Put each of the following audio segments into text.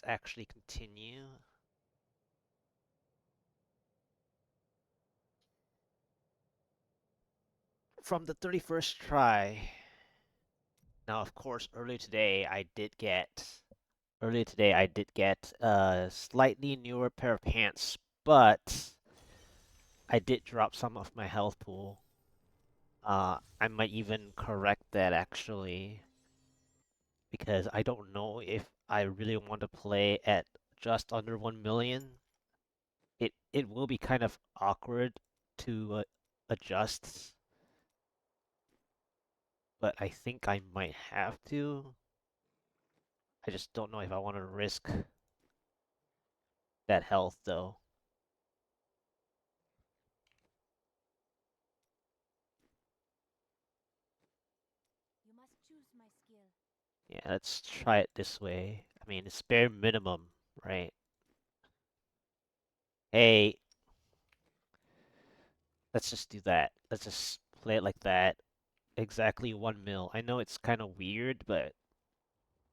Let's actually continue. From the 31st try. Now, of course, earlier today I did get a slightly newer pair of pants, but I did drop some of my health pool. I might even correct that actually, because I don't know if I really want to play at just under 1 million. It will be kind of awkward to adjust, but I think I might have to. I just don't know if I want to risk that health though. Yeah, let's try it this way. I mean, it's bare minimum, right? Hey, let's just do that. Let's just play it like that. Exactly 1 mil. I know it's kind of weird, but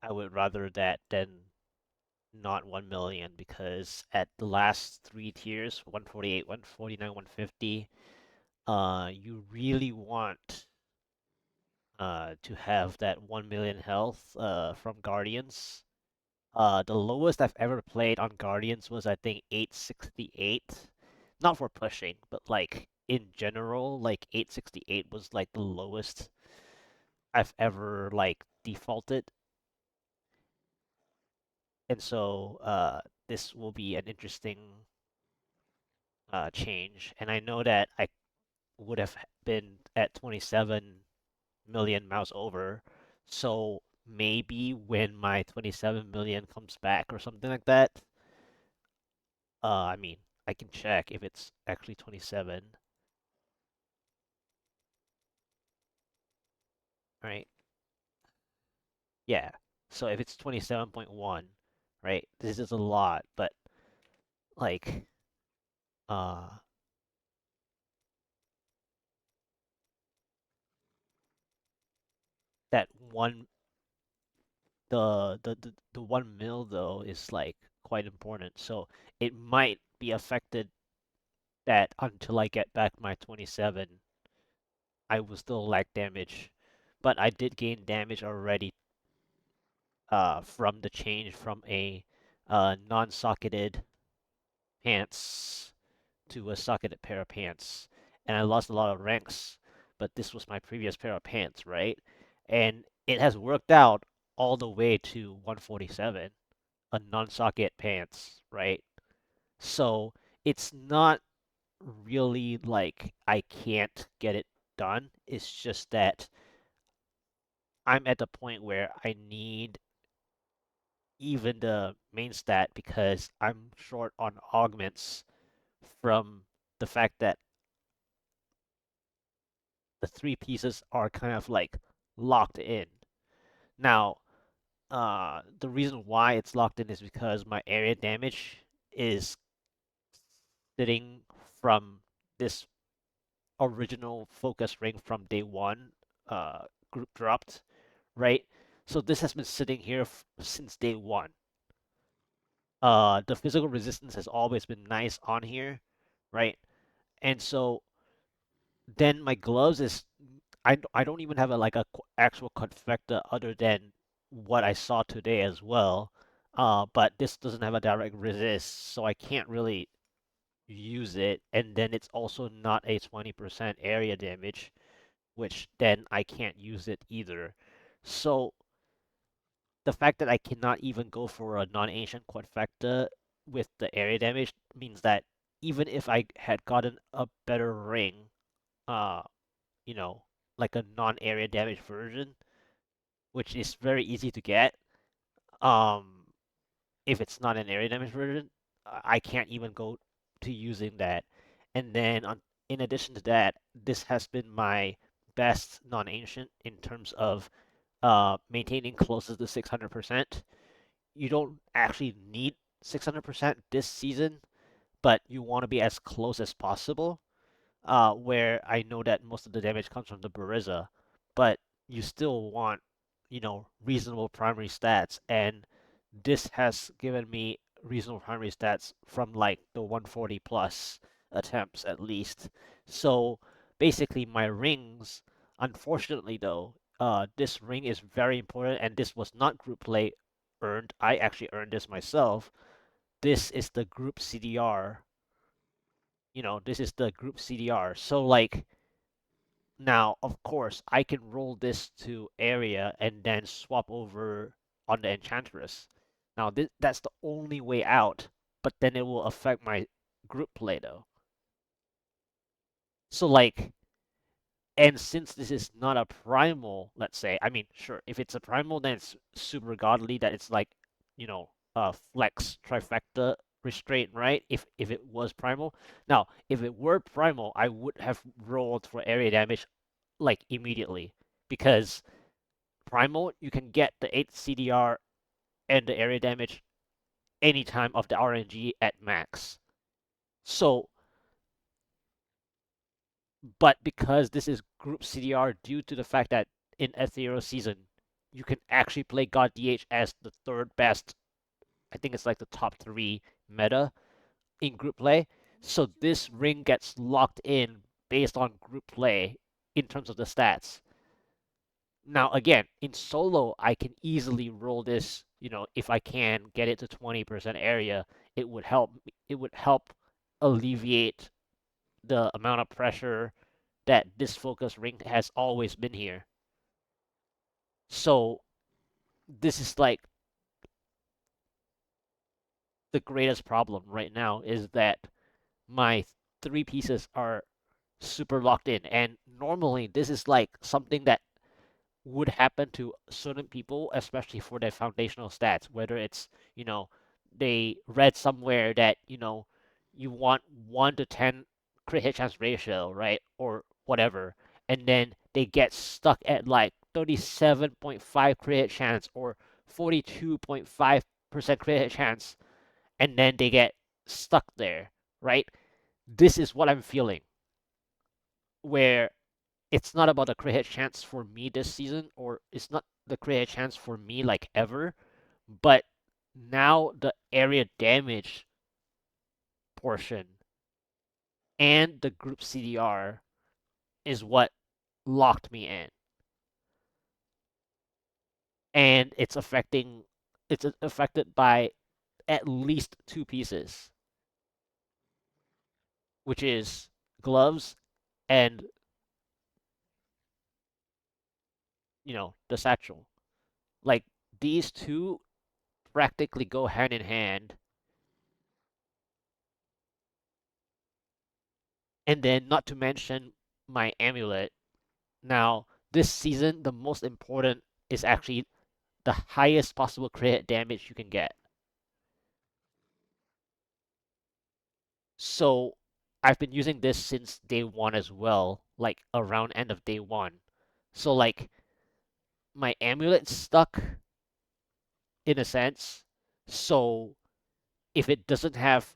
I would rather that than not 1 million because at the last three tiers, 148, 149, 150, you really want to have that 1 million health from Guardians. The lowest I've ever played on Guardians was I think 868. Not for pushing, but like in general, like 868 was like the lowest I've ever like defaulted. And so this will be an interesting change. And I know that I would have been at 27 million mouse over. So maybe when my 27 million comes back or something like that, I mean, I can check if it's actually 27, right? Yeah. So if it's 27.1, right? This is a lot, but like uh that one the 1 mil though is like quite important. So it might be affected that until I get back my 27, I will still lack damage. But I did gain damage already from the change from a non-socketed pants to a socketed pair of pants. And I lost a lot of ranks, but this was my previous pair of pants, right? And it has worked out all the way to 147, a non-socket pants, right? So it's not really like I can't get it done. It's just that I'm at the point where I need even the main stat because I'm short on augments from the fact that the three pieces are kind of like locked in. Now, the reason why it's locked in is because my area damage is sitting from this original focus ring from day one, group dropped, right? So this has been sitting here since day one. The physical resistance has always been nice on here, right? And so then my gloves is I don't even have a like a actual confector other than what I saw today as well. But this doesn't have a direct resist, so I can't really use it. And then it's also not a 20% area damage, which then I can't use it either. So the fact that I cannot even go for a non-ancient quadfecta with the area damage means that even if I had gotten a better ring, uh, you know, like a non-area damage version, which is very easy to get, um, if it's not an area damage version, I can't even go to using that. And then in addition to that, this has been my best non-ancient in terms of maintaining closest to 600%. You don't actually need 600% this season, but you want to be as close as possible. Where I know that most of the damage comes from the Bariza, but you still want, reasonable primary stats. And this has given me reasonable primary stats from like the 140 plus attempts at least. So basically, my rings, unfortunately though, this ring is very important, and this was not group play earned. I actually earned this myself. This is the group CDR. This is the group CDR. So like now, of course, I can roll this to area and then swap over on the Enchantress. Now, that's the only way out, but then it will affect my group play though. So like, and since this is not a primal, let's say, I mean, sure, if it's a primal, then it's super godly that it's like, flex trifecta restraint, right? If it was primal. Now, if it were primal, I would have rolled for area damage like immediately because primal you can get the 8 CDR and the area damage anytime of the RNG at max. So, but because this is group CDR due to the fact that in Ethereal season you can actually play God DH as the third best, I think it's like the top 3 meta in group play. So this ring gets locked in based on group play in terms of the stats. Now, again, in solo, I can easily roll this. If I can get it to 20% area, it would help. It would help alleviate the amount of pressure that this focus ring has always been here. So this is like the greatest problem right now is that my 3 pieces are super locked in, and normally this is like something that would happen to certain people, especially for their foundational stats, whether it's, you know, they read somewhere that, you want 1 to 10 crit hit chance ratio, right? Or whatever. And then they get stuck at like 37.5 crit hit chance or 42.5% crit hit chance, and then they get stuck there, right? This is what I'm feeling, where it's not about the crit hit chance for me this season, or it's not the crit hit chance for me like ever, but now the area damage portion and the group CDR is what locked me in. And it's affected by at least 2 pieces, which is gloves and, the satchel. Like these two practically go hand in hand. And then not to mention my amulet. Now, this season, the most important is actually the highest possible crit damage you can get. So, I've been using this since day one as well, like around end of day one. So, like, my amulet's stuck in a sense. So, if it doesn't have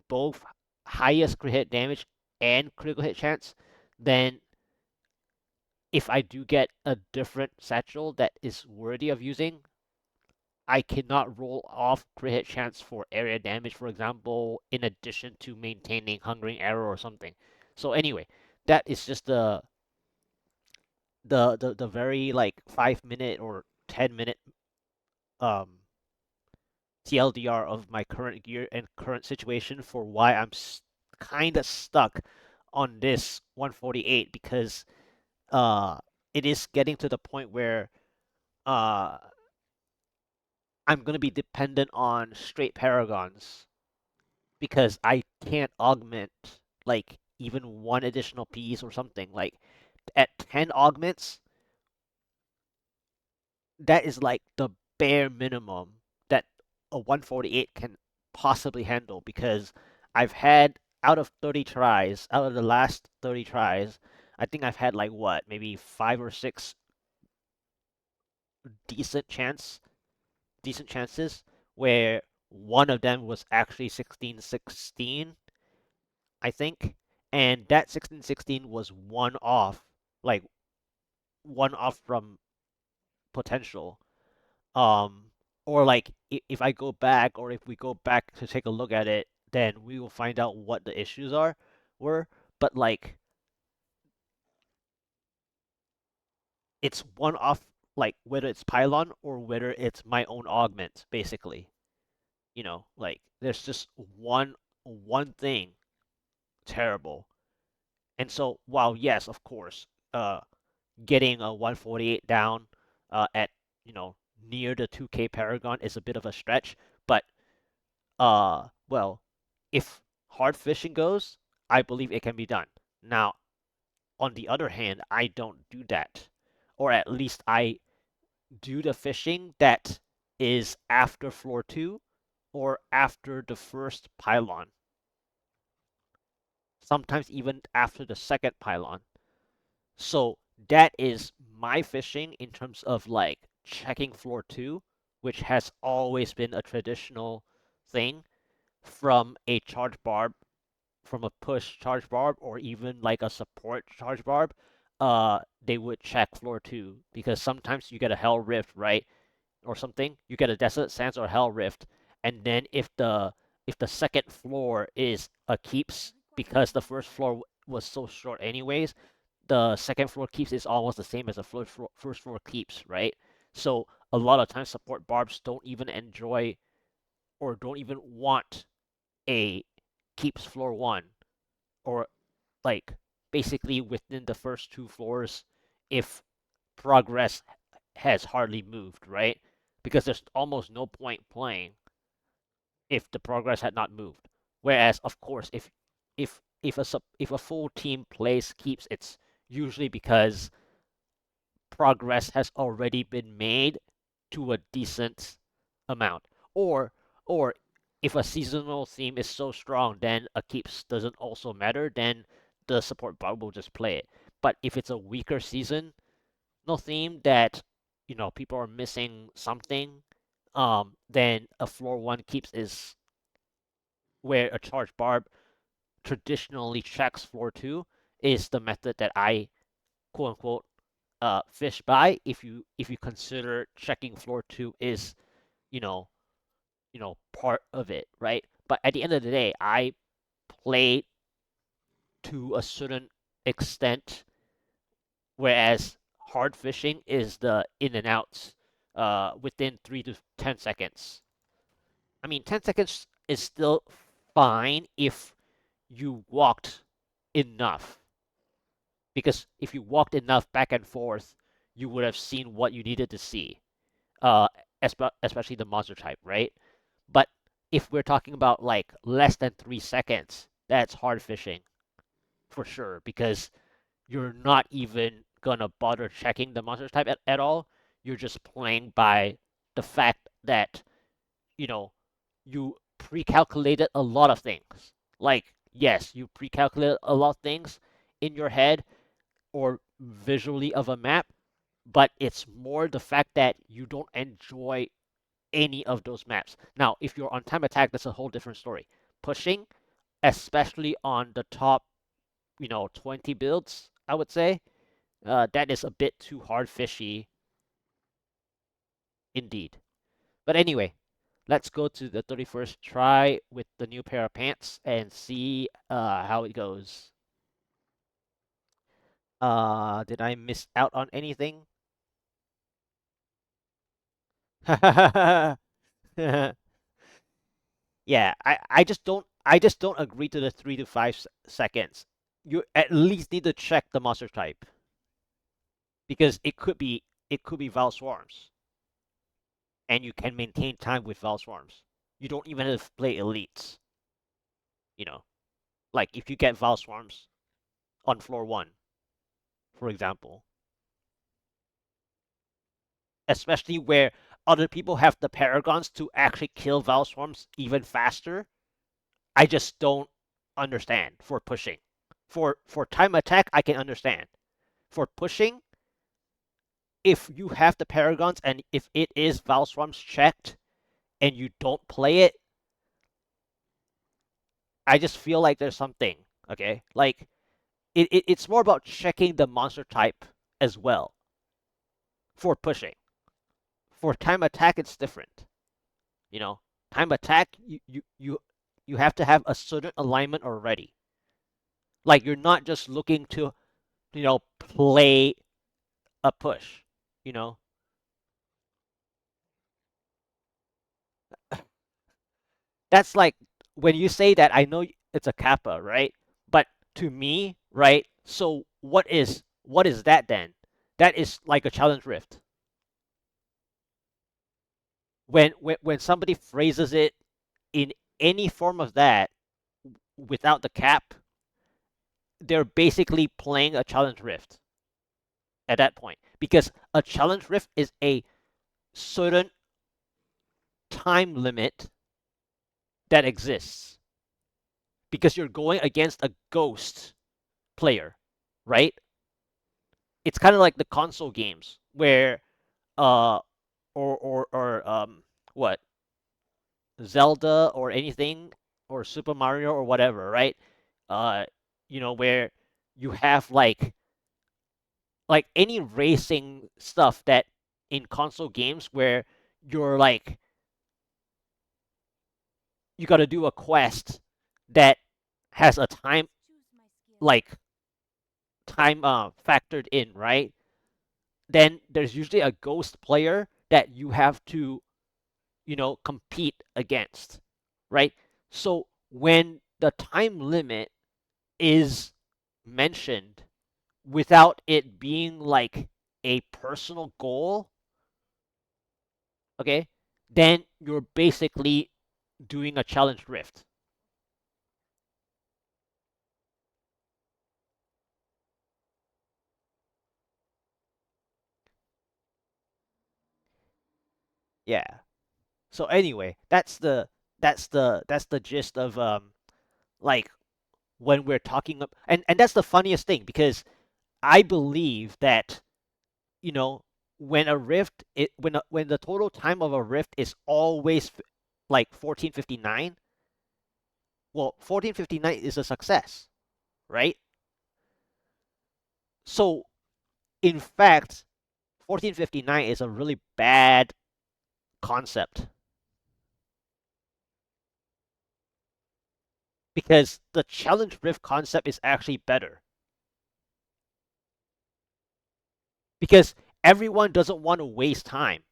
both highest crit hit damage and critical hit chance, then if I do get a different satchel that is worthy of using, I cannot roll off crit hit chance for area damage, for example, in addition to maintaining Hungering Arrow or something. So anyway, that is just the very like 5 minute or 10 minute um TLDR of my current gear and current situation for why I'm kind of stuck on this 148 because uh it is getting to the point where uh I'm gonna be dependent on straight paragons because I can't augment like even one additional piece or something. Like at 10 augments, that is like the bare minimum that a 148 can possibly handle because I've had out of the last 30 tries, I think I've had like what, maybe 5 or 6 decent chance decent chances where one of them was actually 16-16, I think. And that 16-16 was like one off from potential. Um, or like if I go back, or if we go back to take a look at it, then we will find out what the issues were. But like it's one off, like whether it's pylon or whether it's my own augment, basically. Like there's just one thing terrible. And so while yes, of course, getting a 148 down at you know near the 2K Paragon is a bit of a stretch, but well, if hard fishing goes, I believe it can be done. Now, on the other hand, I don't do that, or at least I do the fishing that is after floor 2 or after the first pylon, sometimes even after the second pylon. So that is my fishing in terms of like checking floor 2, which has always been a traditional thing from a charge barb, from a push charge barb, or even like a support charge barb. They would check floor 2 because sometimes you get a hell rift, right? Or something, you get a Desolate Sands or Hell Rift, and then if the second floor is a keeps, because the first floor was so short anyways, the second floor keeps is almost the same as the first floor keeps, right? So a lot of times support barbs don't even enjoy or don't even want a keeps floor 1, or like basically within the first 2 floors if progress has hardly moved, right? Because there's almost no point playing if the progress had not moved. Whereas, of course, if a full team plays keeps, it's usually because progress has already been made to a decent amount, or or if a seasonal theme is so strong, then a keeps doesn't also matter. Then the support bot will just play it. But if it's a weaker season, no theme that people are missing something, then a floor 1 keeps is where a charge barb traditionally checks floor 2 is the method that I quote unquote fish by, if you consider checking floor 2 is you know part of it, right? But at the end of the day, I play to a certain extent, whereas hard fishing is the in and outs within 3 to 10 seconds. I mean, 10 seconds is still fine if you walked enough. Because if you walked enough back and forth, you would have seen what you needed to see, uh, especially the monster type, right? But if we're talking about like less than 3 seconds, that's hard fishing for sure, because you're not even gonna bother checking the monster type at all. You're just playing by the fact that you know you pre-calculated a lot of things. Like yes, you pre-calculated a lot of things in your head or visually of a map, but it's more the fact that you don't enjoy any of those maps. Now, if you're on time attack, that's a whole different story. Pushing, especially on the top, 20 builds, I would say, that is a bit too hard fishy indeed. But anyway, let's go to the 31st try with the new pair of pants and see how it goes. Did I miss out on anything? Yeah, I just don't agree to the 3 to 5 seconds. You at least need to check the monster type, because it could be Val Swarms, and you can maintain time with Val Swarms. You don't even have to play elites, you know. Like if you get Val Swarms on floor 1, for example, especially where other people have the paragons to actually kill Val Swarms even faster. I just don't understand for pushing. For time attack, I can understand. For pushing, if you have the paragons and if it is Valswarm's checked and you don't play it, I just feel like there's something. Okay, like it's more about checking the monster type as well for pushing. For time attack, it's different. You know, time attack, you have to have a certain alignment already. Like you're not just looking to, play a push, you know. That's like when you say that, I know it's a kappa, right? But to me, right? So what is that then? That is like a challenge rift. When somebody phrases it in any form of that without the cap, they're basically playing a challenge rift at that point, because a challenge rift is a certain time limit that exists because you're going against a ghost player, right? It's kind of like the console games where uh or what, Zelda or anything, or Super Mario or whatever, right? Uh where you have like any racing stuff that in console games where you're like you got to do a quest that has a like time factored in, right? Then there's usually a ghost player that you have to, compete against, right? So when the time limit is mentioned without it being like a personal goal, okay, then you're basically doing a challenge rift. Yeah. So anyway, that's the gist of like when we're talking and that's the funniest thing because I believe that, you know, when a rift when the total time of a rift is always like 1459, well, 1459 is a success, right? So in fact, 1459 is a really bad concept because the challenge rift concept is actually better because everyone doesn't want to waste time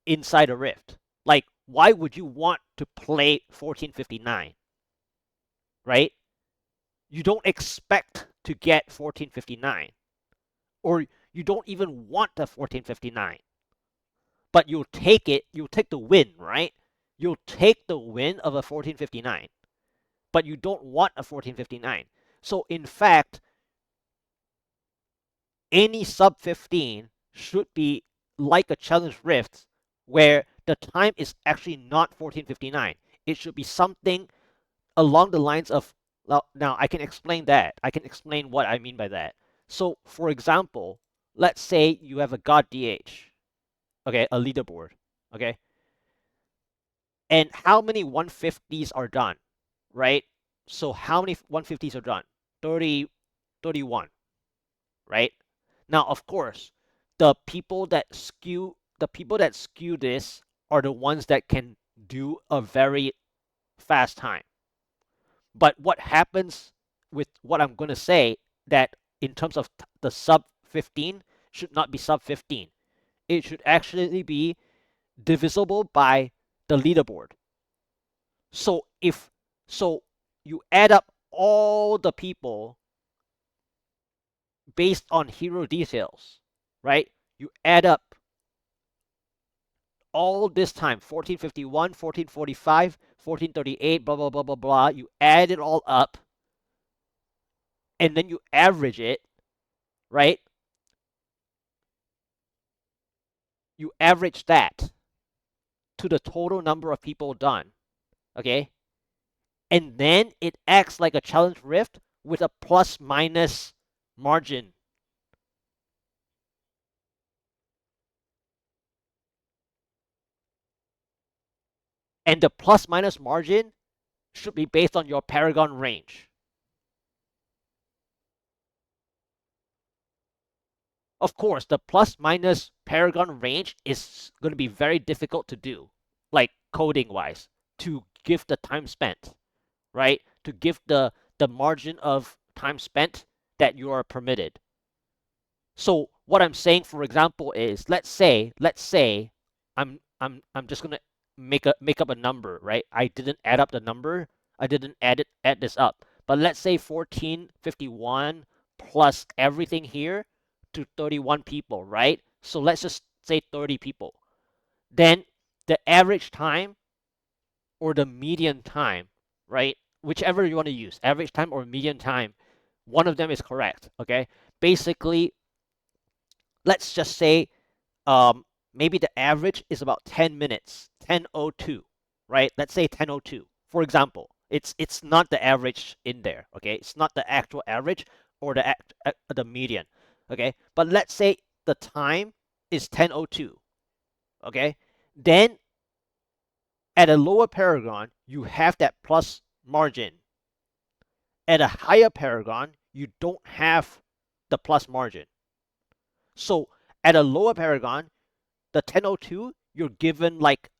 inside a rift. Like, why would you want to play 1459, right? You don't expect to get 1459, or you don't even want a 1459, but you'll take the win, right? You'll take the win of a 1459, but you don't want a 1459. So, in fact, any sub 15 should be like a challenge rift where the time is actually not 1459. It should be something along the lines of, now I can explain that. I can explain what I mean by that. So, for example, let's say you have a God DH, okay, a leaderboard, okay, and how many 150s are done, right? So, how many 150s are done? 30, 31, right? Now, of course, the people that skew this are the ones that can do a very fast time. But what happens with what I'm going to say, that in terms of the sub 15 should not be sub 15. It should actually be divisible by the leaderboard. So so you add up all the people based on hero details, right? You add up all this time 1451, 1445, 1438, blah blah blah blah blah. You add it all up and then you average it, right? You average that to the total number of people done, okay? And then it acts like a challenge rift with a plus minus margin. And the plus minus margin should be based on your Paragon range. Of course, the plus minus Paragon range is going to be very difficult to do. Like coding wise to give the time spent, right? To give the margin of time spent that you are permitted. So what I'm saying, for example, is let's say I'm just gonna make up a number, right? I didn't add up the number. I didn't add this up. But let's say 1451 plus everything here to 31 people, right? So let's just say 30 people. Then the average time or the median time, right? Whichever you want to use, average time or median time, one of them is correct, okay? Basically, let's just say um, maybe the average is about 10 minutes, 10:02, right? Let's say 10:02. For example, it's not the average in there, okay? It's not the actual average or the median, okay? But let's say the time is 10:02, okay? Then at a lower paragon, you have that plus margin. At a higher paragon, you don't have the plus margin. So at a lower paragon, the 10:02, you're given like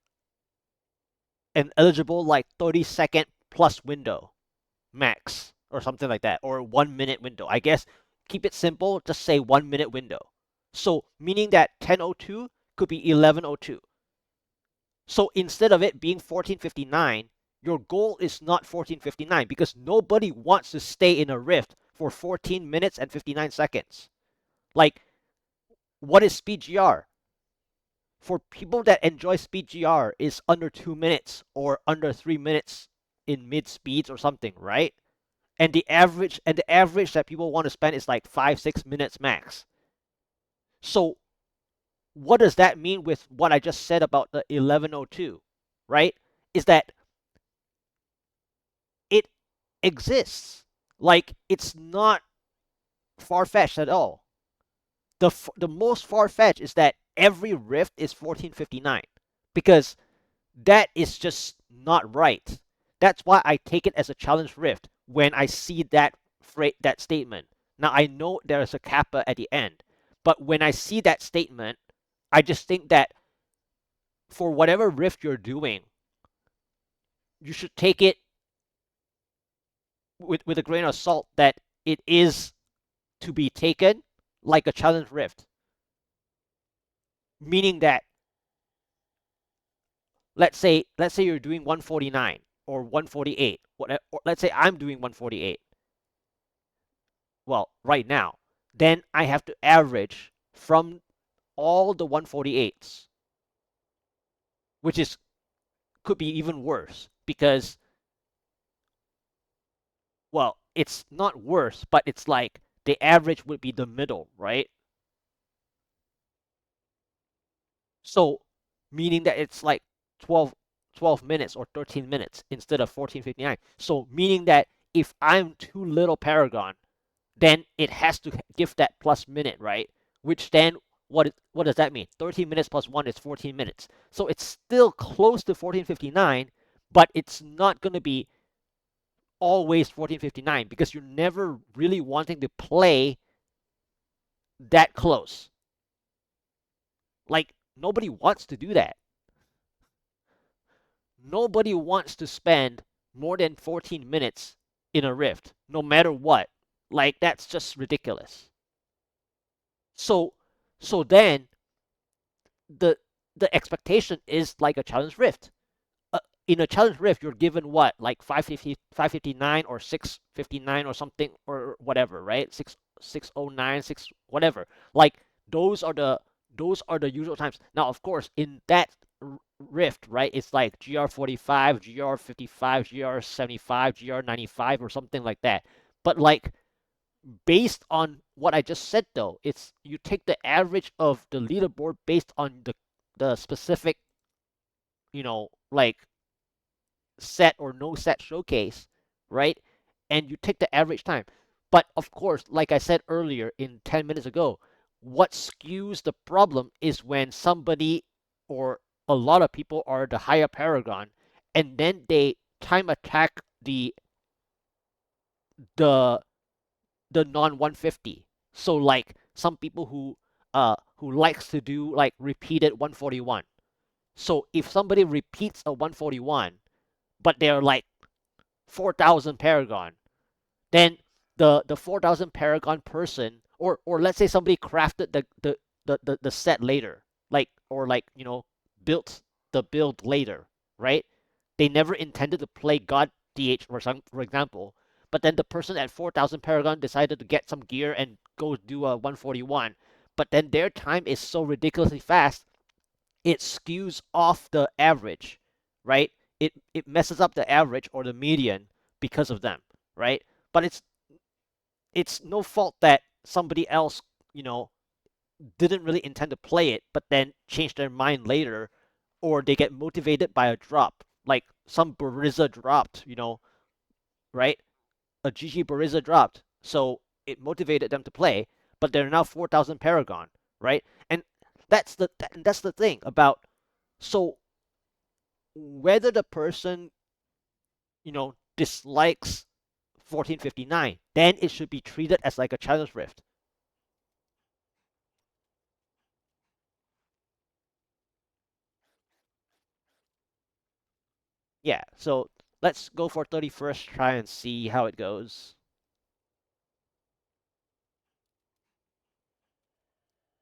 an eligible like 30-second plus window max or something like that, or 1 minute window. I guess keep it simple, just say 1 minute window. So meaning that 10:02 could be 11:02. So instead of it being 14:59, your goal is not 14:59 because nobody wants to stay in a rift for 14 minutes and 59 seconds. Like, what is speed GR? For people that enjoy speed GR is under 2 minutes or under 3 minutes in mid speeds or something, right? And the average that people want to spend is like 5-6 minutes max. So what does that mean with what I just said about the 11:02, right? Is that it exists. Like, it's not far-fetched at all. The most far-fetched is that every rift is 14:59 because that is just not right. That's why I take it as a challenge rift when I see that statement. Now I know there's a kappa at the end, but when I see that statement, I just think that for whatever rift you're doing, you should take it with a grain of salt that it is to be taken like a challenge rift, meaning that let's say you're doing 149 or 148, or let's say I'm doing 148. Well, right now, then I have to average from all the 148s, which is could be even worse because, well, it's not worse, but it's like the average would be the middle, right? So meaning that it's like 12 12 minutes or 13 minutes instead of 14:59. So meaning that if I'm too little paragon, then it has to give that plus minute, right? Which then what does that mean? 13 minutes plus 1 is 14 minutes. So it's still close to 14:59, but it's not going to be always 14:59 because you're never really wanting to play that close. Like, nobody wants to do that. Nobody wants to spend more than 14 minutes in a rift, no matter what. Like, that's just ridiculous. So so then the the expectation is like a challenge rift. In a challenge rift, you're given what, like 550, 559 or 659 or something or whatever, right? 609, 6 whatever. Like, those are the usual times. Now, of course, in that rift, right, it's like GR45, GR55, GR75, GR95 or something like that. But like, based on what I just said though, it's you take the average of the leaderboard based on the specific, like, set or no set showcase, right? And you take the average time. But of course, like I said earlier in 10 minutes ago, what skews the problem is when somebody or a lot of people are the higher paragon and then they time attack the the non 150. So like some people who likes to do like repeated 141. So if somebody repeats a 141, but they're like 4,000 Paragon, then the 4,000 Paragon person, or let's say somebody crafted the set later, like, or like, built the build later, right? They never intended to play God DH for example, but then the person at 4,000 Paragon decided to get some gear and go do a 141, but then their time is so ridiculously fast, it skews off the average, right? It messes up the average or the median because of them, right? But it's no fault that somebody else, you know, didn't really intend to play it, but then changed their mind later, or they get motivated by a drop, like some Bariza dropped, right? A GG Bariza dropped, so it motivated them to play, but they're now 4,000 Paragon, right? And that's the thing about, so whether the person, dislikes 1459, then it should be treated as like a challenge rift. Yeah, so let's go for 31st, try and see how it goes.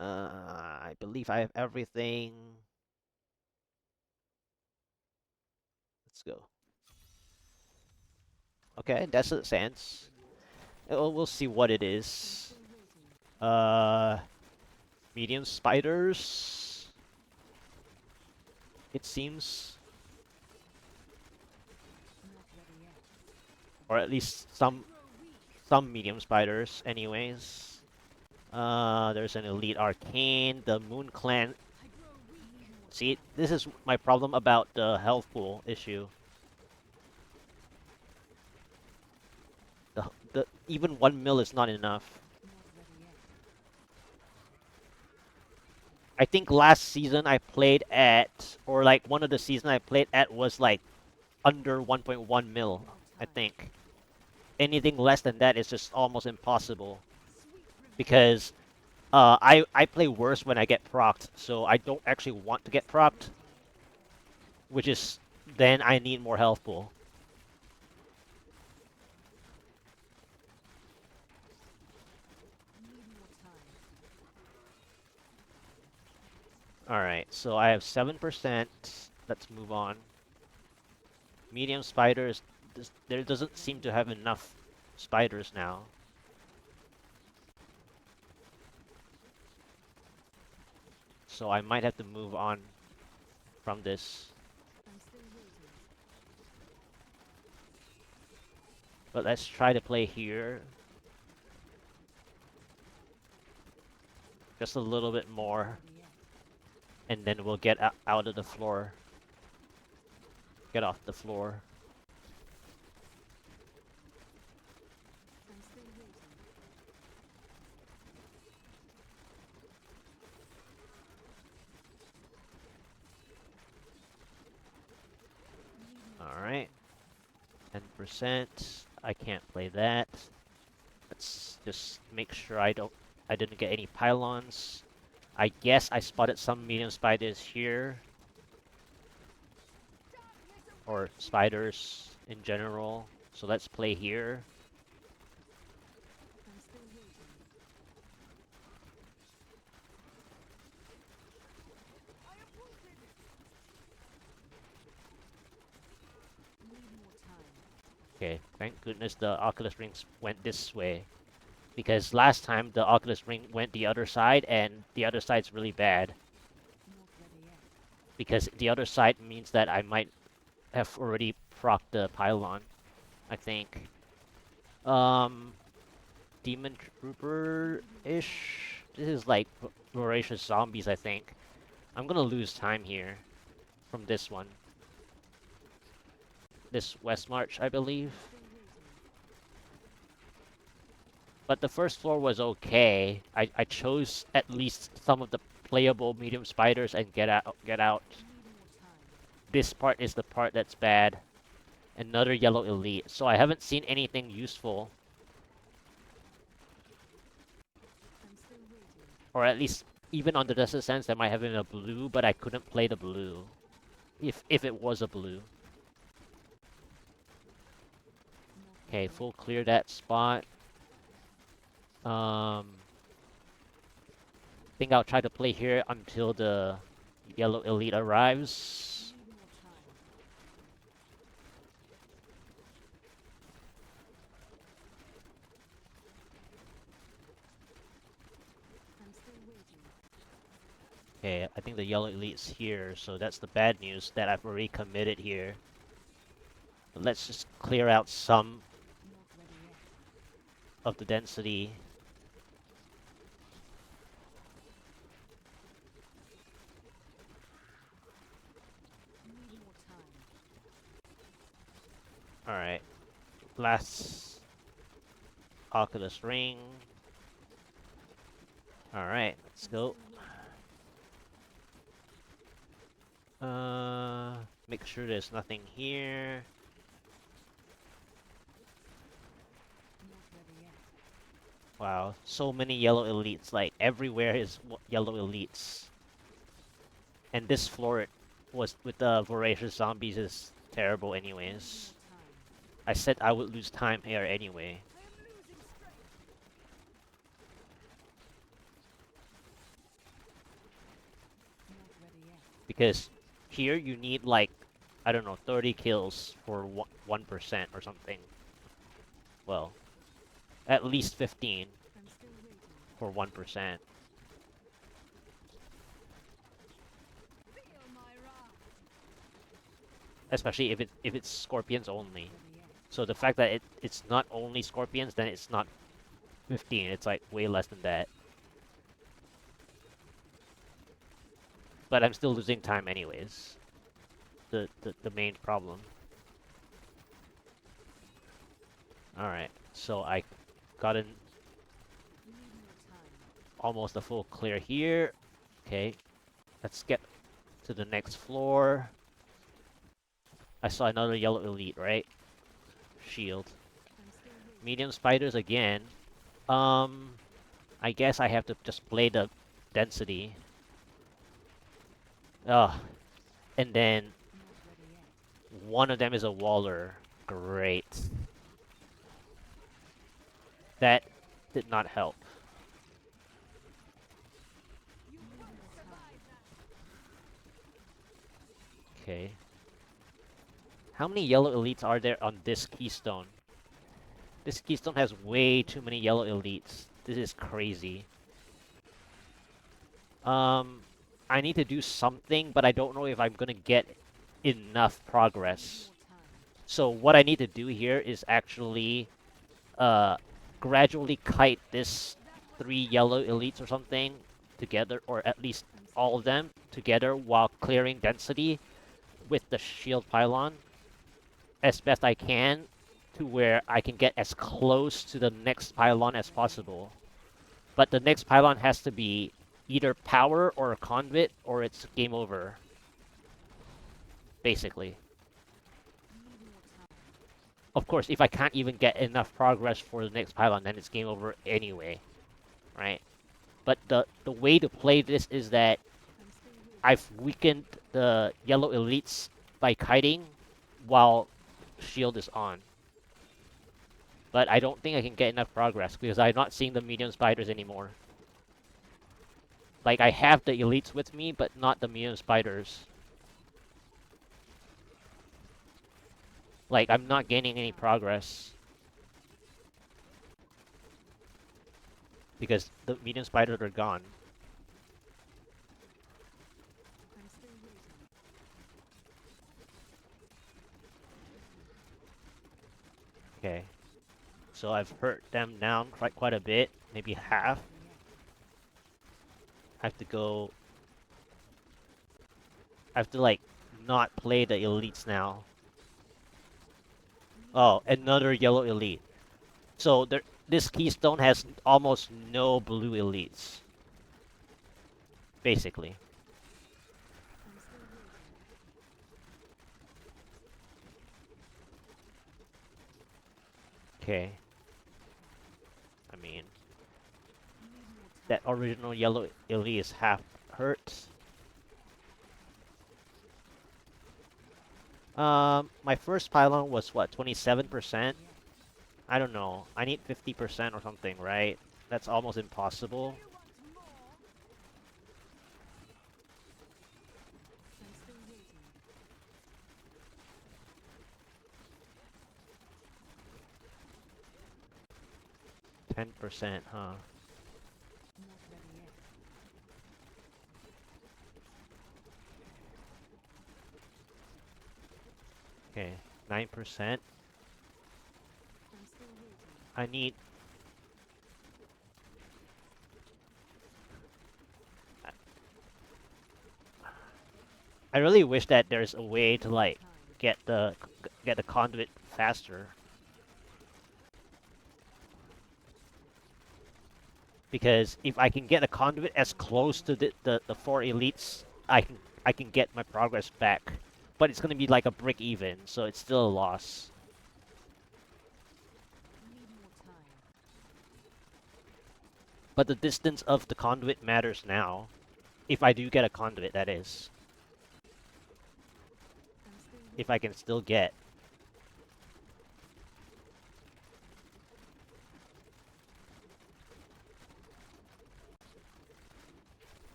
I believe I have everything. Let's go. Okay, Desolate Sands. We'll see what it is. Uh, Medium spiders, it seems. Or at least some medium spiders, anyways. There's an Elite Arcane, the Moon Clan. See, this is my problem about the health pool issue. The even 1 mil is not enough. I think last season I played at, or like one of the seasons I played at was like under 1.1 mil, I think. Anything less than that is just almost impossible because I play worse when I get procced, so I don't actually want to get procced, which is then I need more health pool. Alright, so I have 7%. Let's move on. Medium spiders, there doesn't seem to have enough spiders now. So I might have to move on from this. But let's try to play here. Just a little bit more. And then we'll get out of the floor. Get off the floor. Alright. 10%. I can't play that. Let's just make sure I didn't get any pylons. I guess I spotted some medium spiders here. Or spiders in general. So let's play here. Okay, thank goodness the Oculus rings went this way. Because last time the Oculus ring went the other side, and the other side's really bad. Because the other side means that I might have already procced the pylon, I think. Um, Demon Trooper-ish? This is like Voracious Zombies, I think. I'm gonna lose time here from this one. This West March, I believe. But the first floor was okay. I chose at least some of the playable medium spiders and get out. This part is the part that's bad. Another yellow elite. So I haven't seen anything useful. Or at least, even on the Desert Sands, there might have been a blue, but I couldn't play the blue. If it was a blue. Okay, full clear that spot. Think I'll try to play here until the yellow elite arrives. Okay, I think the yellow elite's here, so that's the bad news that I've already committed here. But let's just clear out some of the density. Alright, last Oculus Ring. Alright, let's go. Make sure there's nothing here. Wow, so many yellow elites. Like, everywhere is yellow elites. And this floor was with the voracious zombies is terrible anyways. I said I would lose time here anyway. Because here you need like, I don't know, 30 kills for 1% or something. Well, at least 15 for 1%. Especially if it's scorpions only. So the fact that it's not only scorpions, then it's not 15. It's like way less than that. But I'm still losing time anyways. The main problem. Alright, so I got in almost a full clear here. Okay, let's get to the next floor. I saw another yellow elite, right? Shield. Medium spiders again. I guess I have to just play the density. Ugh. And then one of them is a waller. Great. That did not help. Okay. How many yellow elites are there on this keystone? This keystone has way too many yellow elites. This is crazy. I need to do something, but I don't know if I'm gonna get enough progress. So what I need to do here is actually gradually kite this 3 yellow elites or something together, or at least all of them together while clearing density with the shield pylon as best I can to where I can get as close to the next pylon as possible. But the next pylon has to be either power or a conduit, or it's game over. Basically. Of course, if I can't even get enough progress for the next pylon, then it's game over anyway. Right? But the way to play this is that I've weakened the yellow elites by kiting while shield is on. But I don't think I can get enough progress because I'm not seeing the medium spiders anymore. Like, I have the elites with me, but not the medium spiders. Like, I'm not gaining any progress. Because the medium spiders are gone. Okay. So I've hurt them down quite a bit. Maybe half. I have to go... I have to, like, not play the elites now. Oh, another yellow elite. So this keystone has almost no blue elites. Basically. Okay. I mean... that original yellow elite is half hurt. My first pylon was what, 27%? I don't know. I need 50% or something, right? That's almost impossible. 10%, huh? Okay, 9%. I need... I really wish that there's a way to, like, get the conduit faster. Because if I can get a conduit as close to the four elites, I can get my progress back. But it's gonna be like a brick even, so it's still a loss. But the distance of the conduit matters now. If I do get a conduit, that is. If I can still get.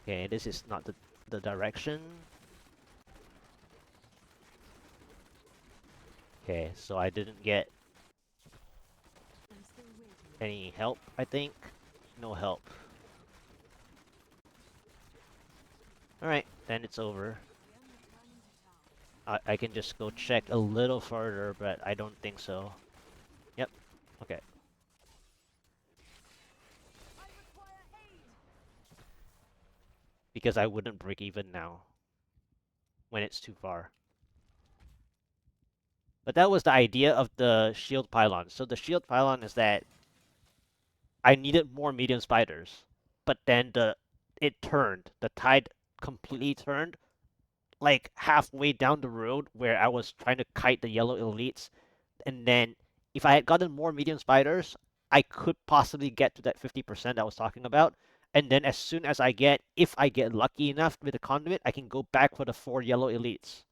Okay, this is not the direction. Okay, so I didn't get any help, I think. No help. Alright, then it's over. I can just go check a little further, but I don't think so. Yep, okay. Because I wouldn't break even now. When it's too far. But that was the idea of the shield pylon. So the shield pylon is that I needed more medium spiders. But then it turned. The tide completely turned. Like halfway down the road where I was trying to kite the yellow elites. And then if I had gotten more medium spiders, I could possibly get to that 50% I was talking about. And then as soon as if I get lucky enough with the conduit, I can go back for the 4 yellow elites.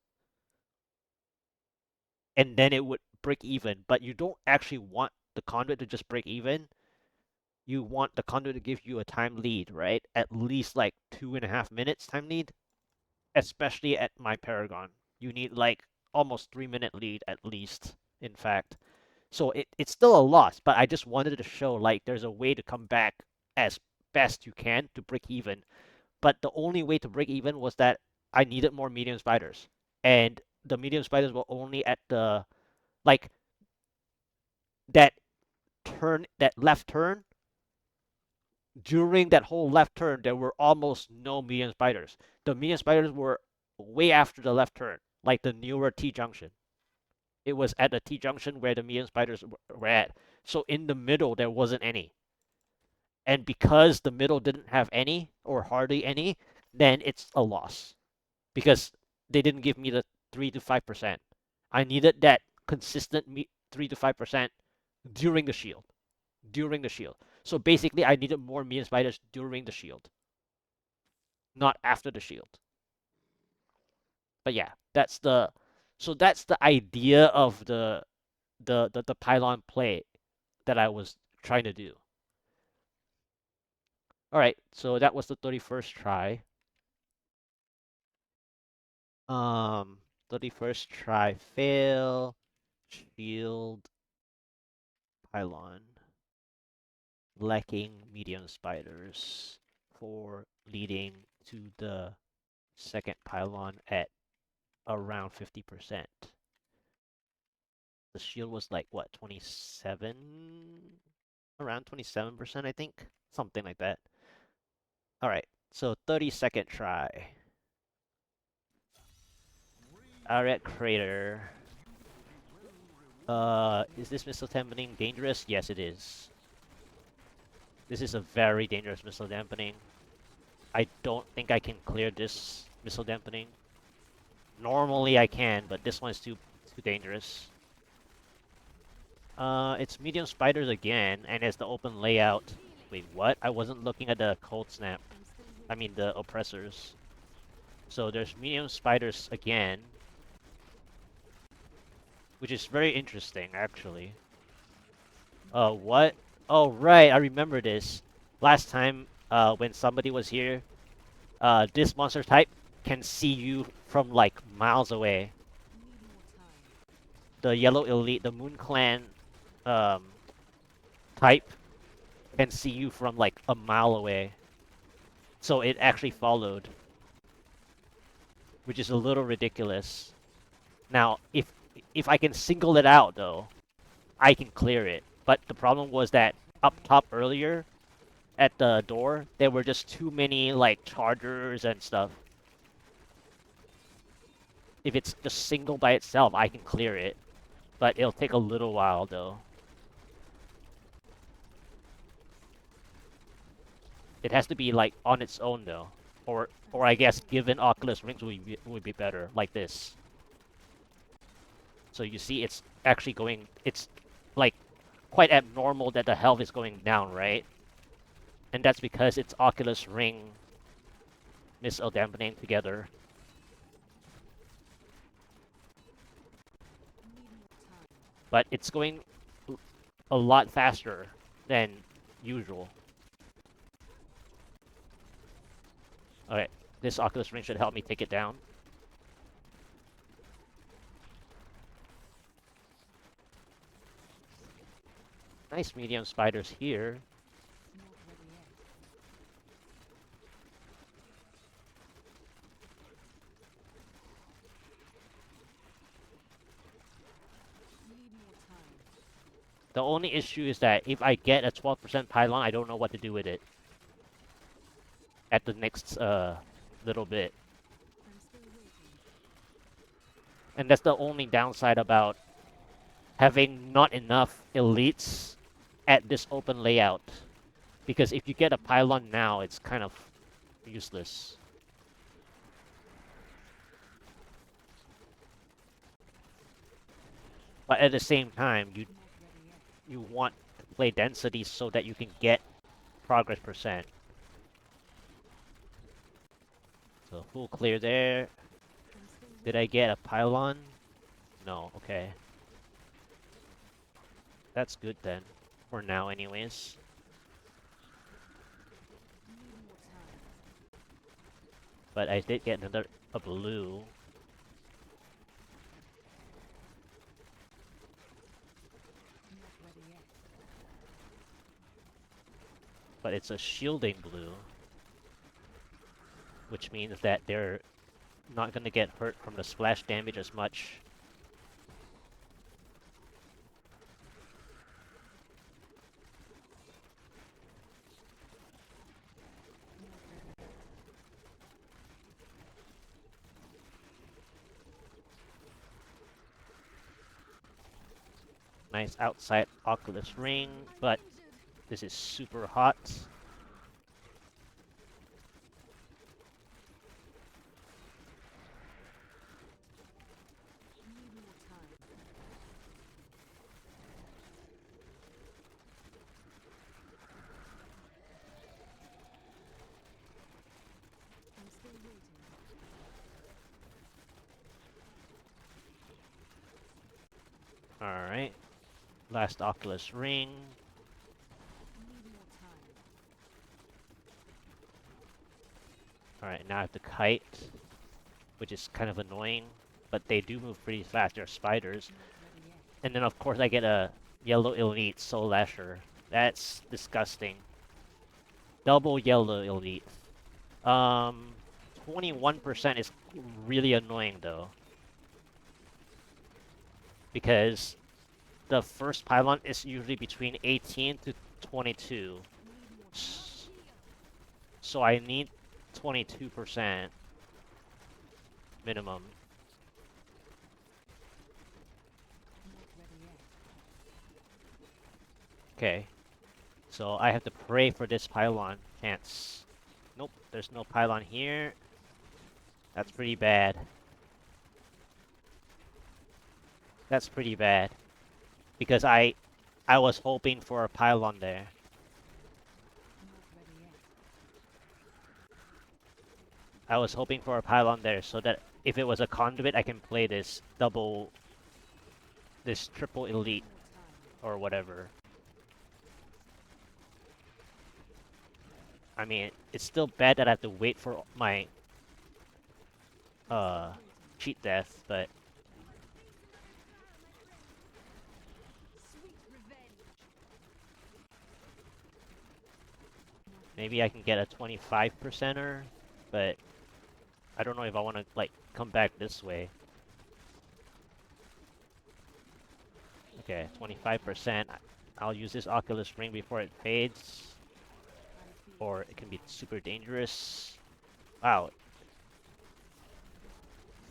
And then it would break even. But you don't actually want the conduit to just break even. You want the conduit to give you a time lead, right? At least like 2.5 minutes time lead. Especially at my Paragon. You need like almost 3-minute lead at least, in fact. So it's still a loss, but I just wanted to show like there's a way to come back as best you can to break even. But the only way to break even was that I needed more medium spiders. And the medium spiders were only at the like that that left turn. During that whole left turn, there were almost no medium spiders. The medium spiders were way after the left turn, like the newer T junction. It was at the T junction where the medium spiders were at. So in the middle, there wasn't any. And because the middle didn't have any, or hardly any, then it's a loss. Because they didn't give me the 3 to 5%. I needed that consistent 3 to 5% during the shield. During the shield. So basically, I needed more medium spiders during the shield, not after the shield. But yeah, that's the idea of the pylon play that I was trying to do. All right, so that was the 31st try. 31st try fail, shield, pylon, lacking medium spiders for leading to the second pylon at around 50%. The shield was like what, 27? Around 27%, I think. Something like that. Alright, so 32nd try. Ariat Crater. Is this missile dampening dangerous? Yes, it is. This is a very dangerous missile dampening. I don't think I can clear this missile dampening. Normally I can, but this one's too dangerous. It's medium spiders again, and it's the open layout. Wait, what? I wasn't looking at the cold snap. I mean the oppressors. So there's medium spiders again, which is very interesting actually. What? Oh right, I remember this. Last time, when somebody was here, this monster type can see you from like miles away. The yellow elite, the Moon Clan, um, type can see you from like a mile away. So it actually followed, which is a little ridiculous. Now, if I can single it out though, I can clear it. But the problem was that up top earlier at the door, there were just too many like chargers and stuff. If it's just single by itself, I can clear it. But it'll take a little while though. It has to be like on its own though. Or I guess given Oculus rings would be better, like this. So you see it's actually going, it's like quite abnormal that the health is going down, right? And that's because it's Oculus ring missile dampening together. But it's going a lot faster than usual. Okay, this Oculus ring should help me take it down. Nice medium spiders here. The only issue is that if I get a 12% pylon, I don't know what to do with it at the next little bit. And that's the only downside about having not enough elites at this open layout. Because if you get a pylon now, it's kind of useless. But at the same time, you want to play density so that you can get progress percent. So full clear there. Did I get a pylon? No, okay. That's good then. For now anyways. But I did get a blue. But it's a shielding blue. Which means that they're not going to get hurt from the splash damage as much. Nice outside Oculus ring, but this is super hot. Alright. Last Oculus ring. Alright, now I have the kite, which is kind of annoying, but they do move pretty fast. They're spiders. And then of course I get a yellow elite soul lasher. That's disgusting. Double yellow elite. 21% is really annoying though. Because the first pylon is usually between 18 to 22. So I need 22% minimum. Okay. So I have to pray for this pylon chance. Nope, there's no pylon here. That's pretty bad. That's pretty bad. Because I was hoping for a pylon there. I was hoping for a pylon there so that if it was a conduit, I can play this triple elite or whatever. I mean, it's still bad that I have to wait for my cheat death, but maybe I can get a 25%er, but I don't know if I want to like come back this way. Okay, 25%. I'll use this Oculus Ring before it fades, or it can be super dangerous. Wow,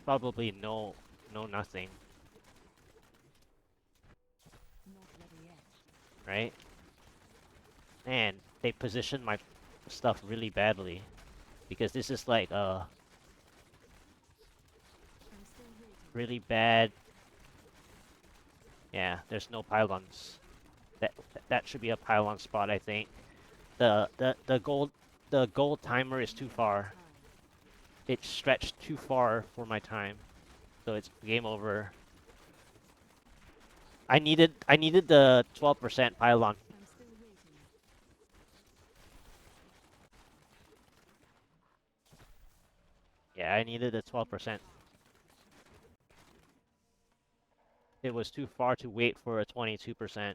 probably no nothing, right? Man, they positioned my stuff really badly because this is like really bad. Yeah, there's no pylons. That should be a pylon spot, I think. The gold timer is too far. It stretched too far for my time, so it's game over. I needed the 12% pylon. Yeah, I needed the 12%. It was too far to wait for a 22%.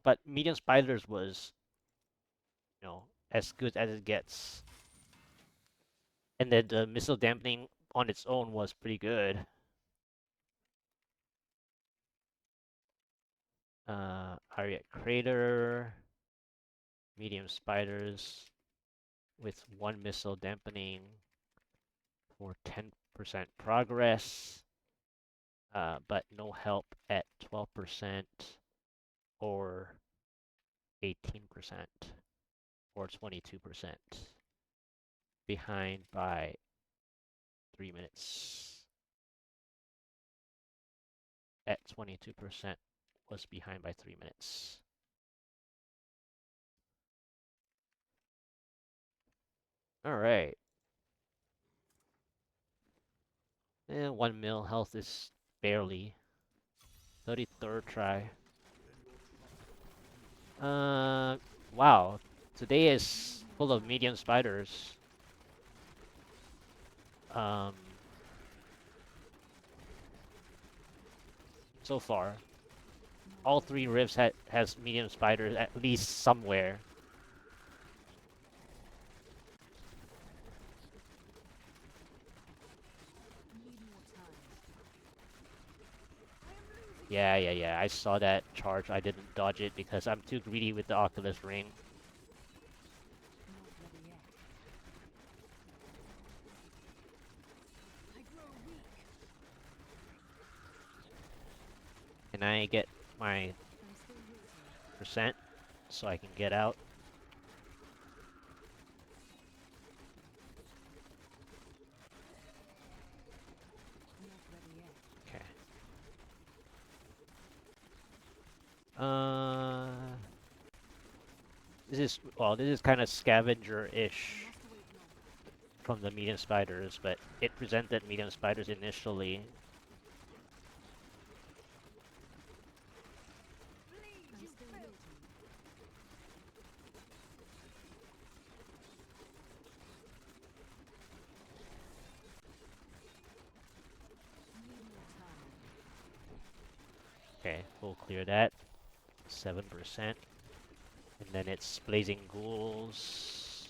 But medium spiders was, as good as it gets. And then the missile dampening on its own was pretty good. Ariat Crater, medium spiders with 1 missile dampening for 10% progress, but no help at 12% or 18% or 22%. Behind by 3 minutes. At 22% was behind by 3 minutes. All right. And 1 mil health is barely. 33rd try. Wow. Today is full of medium spiders. Um, so far, all 3 rifts has medium spiders at least somewhere. Yeah. I saw that charge. I didn't dodge it because I'm too greedy with the Oculus Ring. Can I get my percent so I can get out? Okay. This is kind of scavenger-ish from the medium spiders, but it presented medium spiders initially. Okay, we'll clear that. 7%. And then it's Blazing Ghouls.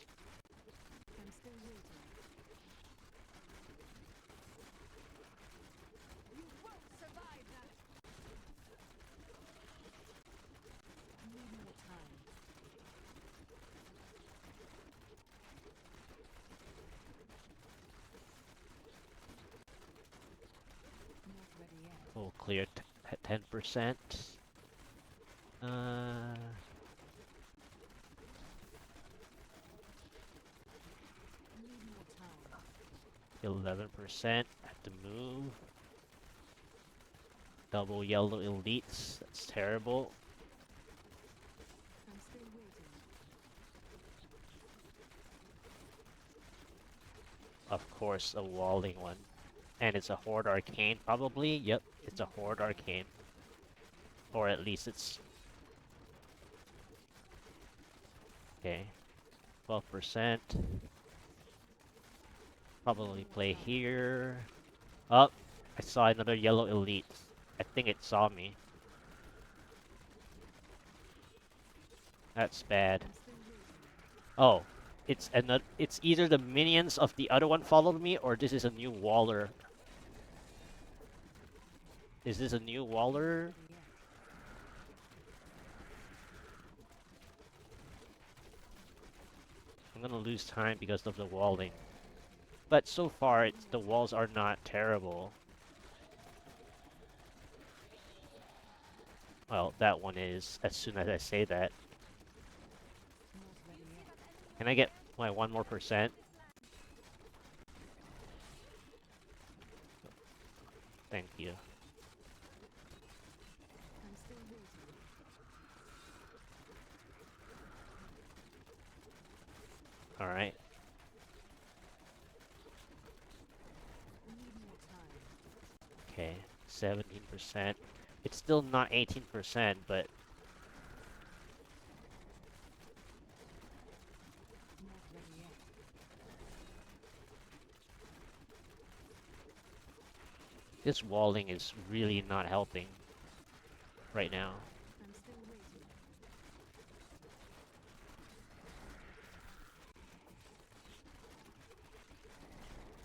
We'll clear at 10%. 11% at the move. Double yellow elites. That's terrible. Of course, a walling one. And it's a Horde Arcane, probably? Yep, it's a Horde Arcane. Or at least it's... Okay. 12%. Probably play here. Oh, I saw another yellow elite. I think it saw me. That's bad. Oh, it's either the minions of the other one followed me, or this is a new waller. Is this a new waller? I'm gonna lose time because of the walling. But so far, the walls are not terrible. Well, that one is, as soon as I say that. Can I get my 1 more percent? Thank you. Alright. Okay, 17%. It's still not 18%, but... This walling is really not helping right now.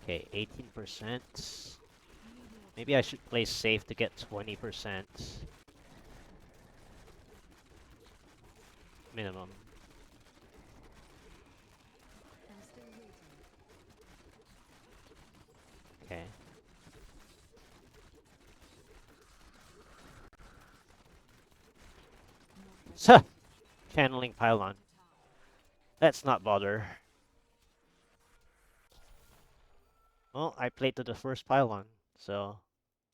Okay, 18%. Maybe I should play safe to get 20% minimum. Okay. So, channeling pylon. Let's not bother. Well, I played to the first pylon, so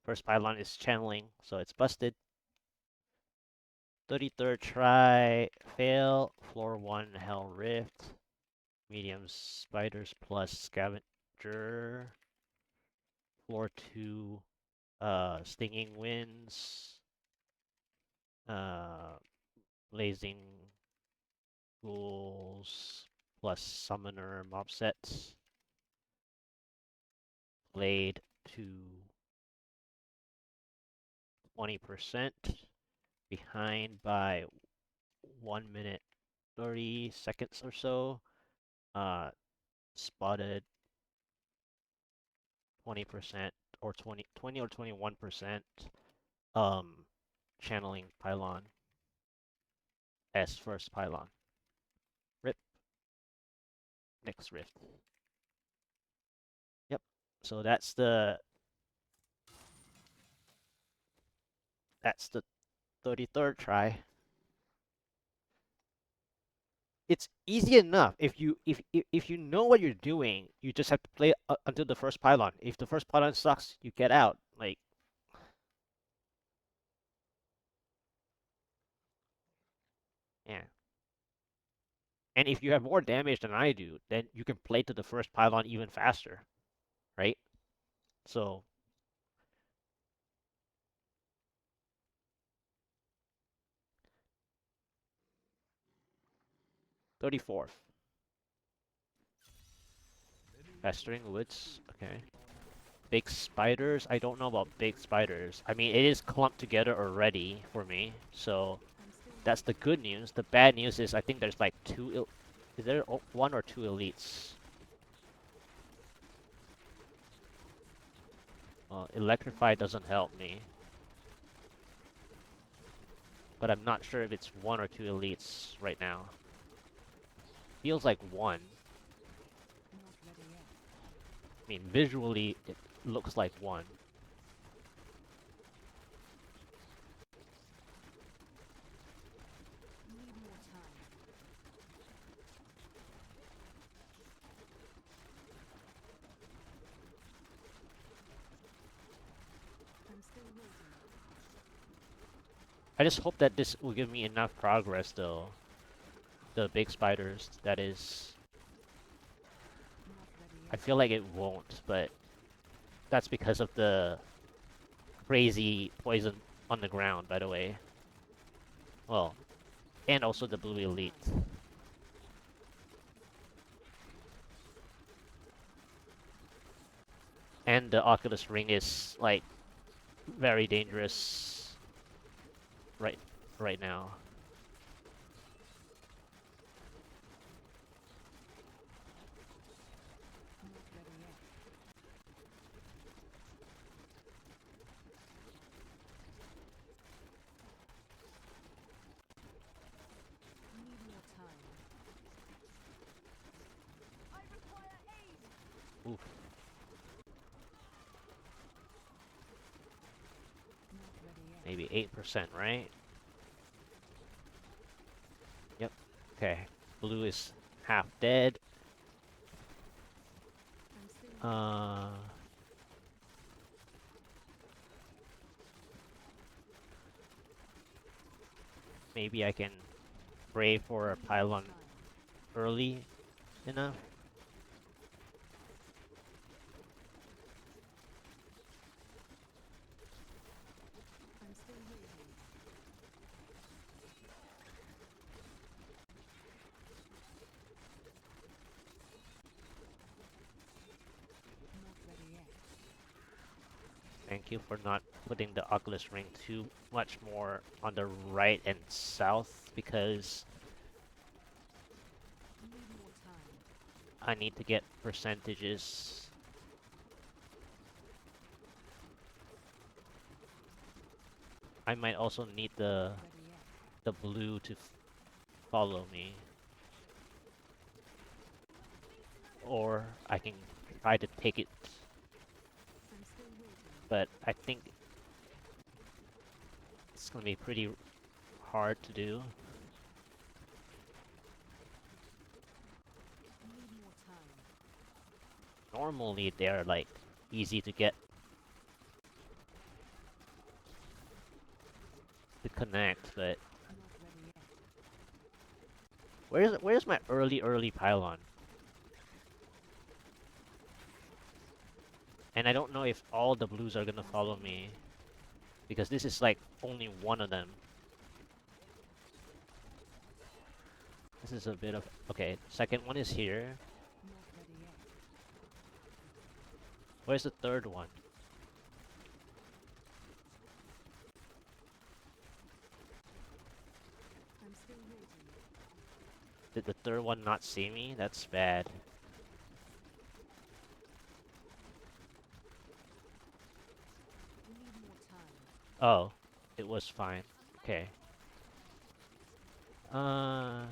first pylon is channeling, so it's busted. 33rd try, fail, floor 1 Hell Rift, medium spiders plus scavenger, floor 2 stinging winds, uh blazing ghouls plus summoner mob sets, played to 20%, behind by 1 minute 30 seconds or so. Spotted 20% or 20 or 21%. Channeling pylon as first pylon. Rip. Next rift. Yep. So that's the 33rd try. It's easy enough if you know what you're doing. You just have to play until the first pylon. If the first pylon sucks, you get out. Like, yeah. And if you have more damage than I do, then you can play to the first pylon even faster, right? So 34th. Festering woods. Okay. Big spiders. I don't know about big spiders. I mean, it is clumped together already for me, so that's the good news. The bad news is I think there's like is there one or two elites? Well, electrify doesn't help me, but I'm not sure if it's one or two elites right now. Feels like one. I mean, visually it looks like one. I just hope that this will give me enough progress, though. The big spiders, that is. I feel like it won't, but that's because of the crazy poison on the ground, by the way. Well, and also the blue elite. And the Oculus Ring is like very dangerous right right now. Oof. Maybe 8%, right? Yep. Okay. Blue is half dead. Uh, Maybe I can pray for a pylon early enough. Thank you for not putting the Oculus Ring too much more on the right and south because I need to get percentages. I might also need the blue to follow me. Or I can try to take it, but I think it's gonna be pretty hard to do. Normally they're like easy to get to connect, but where's my early pylon? And I don't know if all the blues are gonna follow me because this is like only one of them. This is a bit of okay. Second one is here. Where's the third one? Did the third one not see me? That's bad. Oh, it was fine. Okay. Uh,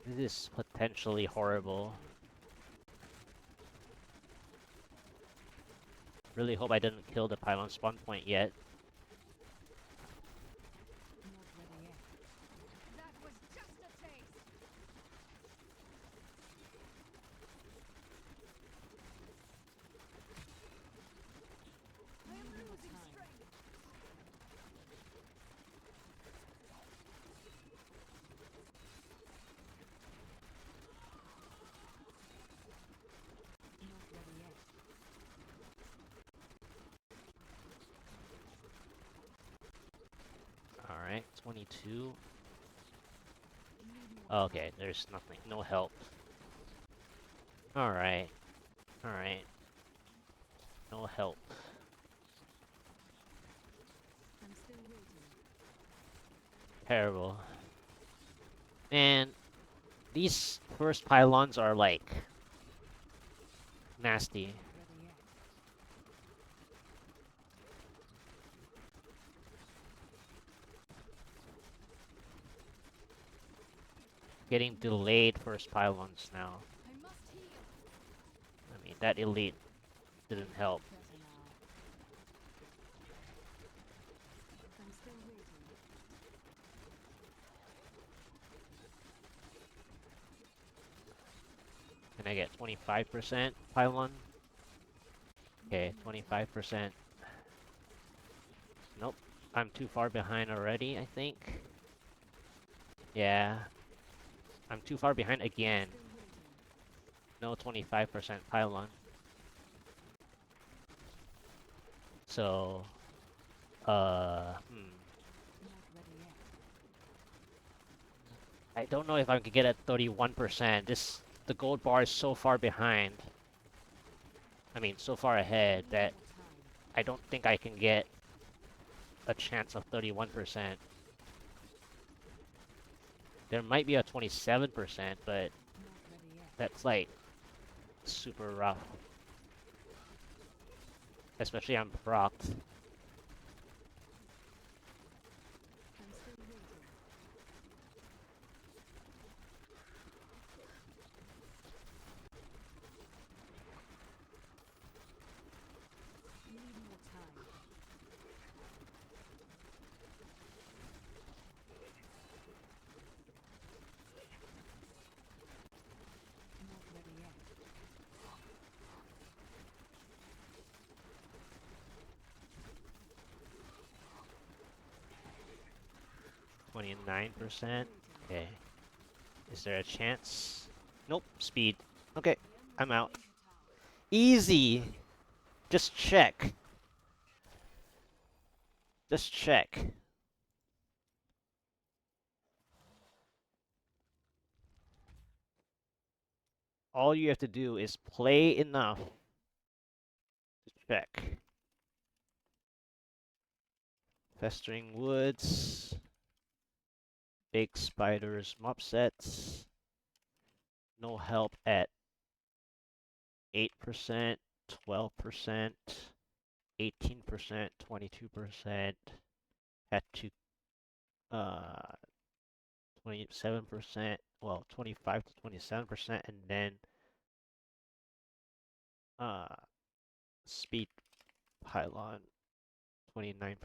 this is potentially horrible. Really hope I didn't kill the pylon spawn point yet. Alright, 22. Okay, there's nothing. No help. Alright. Alright. No help. Terrible. And these first pylons are like nasty. Getting delayed first pylons now. I mean, that elite didn't help. Can I get 25% pylon? Okay, 25%. Nope. I'm too far behind already, I think. Yeah. I'm too far behind again. no 25% pylon. So, I don't know if I can get at 31%. The gold bar is so far behind. I mean, so far ahead that I don't think I can get a chance of 31%. There might be a 27%, but that's like super rough. Especially on procs. $29%. Okay. Is there a chance? Nope. Speed. Okay. I'm out. Easy. Just check. Just check. All you have to do is play enough to check. Festering Woods. Big Spiders mob sets. No help at 8%, 12%, 18%, 22%. Had to 27%, well, 25 to 27%, and then uh speed pylon 29%.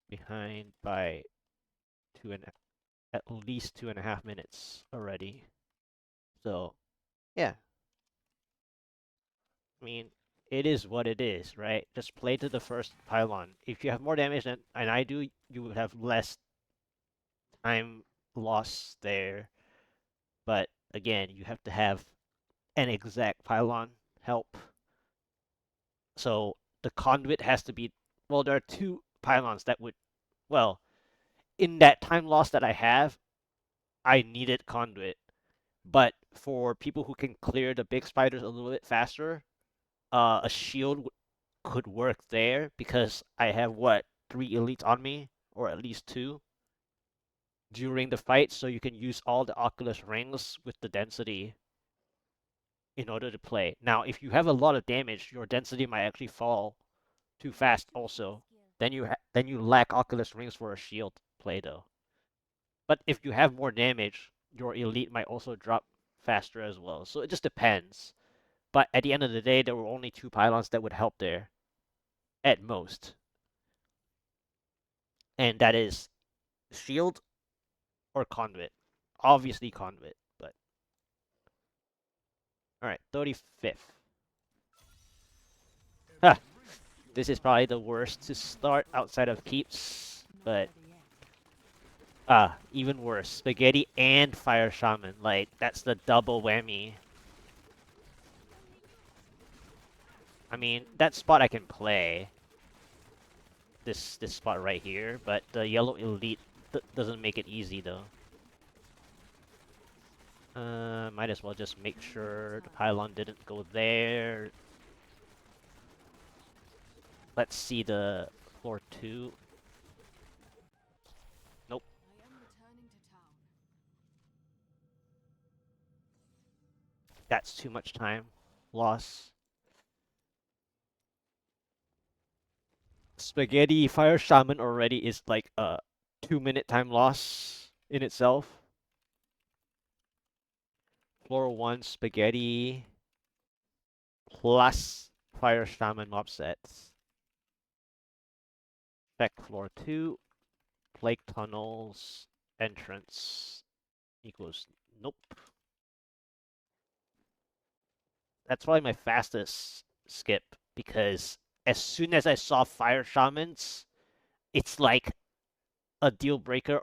Behind by at least 2.5 minutes already. So yeah, I mean it is what it is, right? Just play to the first pylon. If you have more damage than and I do, you would have less time loss there. But again, you have to have an exact pylon help. So the conduit has to be, well, there are two pylons that would, well, in that time loss that I have, I needed conduit. But for people who can clear the big spiders a little bit faster, a shield could work there because I have what, 3 elites on me, or at least 2 during the fight, so you can use all the Oculus rings with the density in order to play. Now, if you have a lot of damage, your density might actually fall too fast also. Then you lack Oculus rings for a shield play though. But if you have more damage, your elite might also drop faster as well. So it just depends. But at the end of the day, there were only 2 pylons that would help there, at most. And that is shield or conduit. Obviously conduit, but alright, 35th. Huh. This is probably the worst to start outside of keeps, but even worse. Spaghetti and Fire Shaman. Like, that's the double whammy. I mean, that spot I can play. This spot right here, but the yellow elite doesn't make it easy though. Might as well just make sure the pylon didn't go there. Let's see the floor 2. Nope. That's too much time loss. Spaghetti Fire Shaman already is like a 2-minute time loss in itself. Floor 1 Spaghetti plus Fire Shaman mob sets. Check floor 2. Plague tunnels entrance equals nope. That's probably my fastest skip because as soon as I saw Fire Shamans, it's like a deal breaker